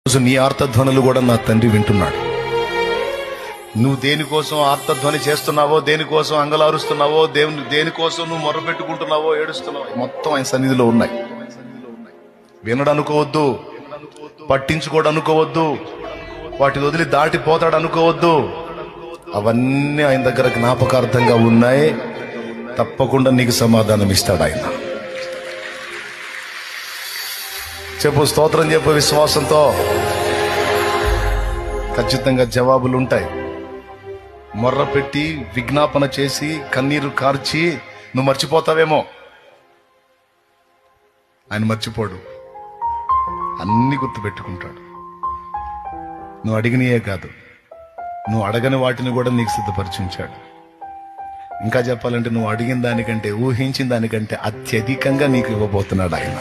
నీ ఆర్తధ్వనులు కూడా నా తండ్రి వింటున్నాడు. నువ్వు దేనికోసం ఆర్తధ్వని చేస్తున్నావో, దేనికోసం అంగలారుస్తున్నావో, దేనికోసం నువ్వు మొర్రపెట్టుకుంటున్నావో, ఏడుస్తున్నావో, మొత్తం ఆయన సన్నిధిలో ఉన్నాయి. వినడు అనుకోవద్దు, పట్టించుకోడు అనుకోవద్దు, వాటిని వదిలి దాటిపోతాడు అనుకోవద్దు. అవన్నీ ఆయన దగ్గర జ్ఞాపకార్థంగా ఉన్నాయి. తప్పకుండా నీకు సమాధానం ఇస్తాడు ఆయన. చెప్పు, స్తోత్రం చెప్పు విశ్వాసంతో. ఖచ్చితంగా జవాబులు ఉంటాయి. మొర్ర పెట్టి విజ్ఞాపన చేసి కన్నీరు కార్చి నువ్వు మర్చిపోతావేమో, ఆయన మర్చిపోడు. అన్ని గుర్తుపెట్టుకుంటాడు. నువ్వు అడిగినయే కాదు, నువ్వు అడగని వాటిని కూడా నీకు సిద్ధపరిచించాడు. ఇంకా చెప్పాలంటే నువ్వు అడిగిన దానికంటే, ఊహించిన దానికంటే అత్యధికంగా నీకు ఇవ్వబోతున్నాడు ఆయన.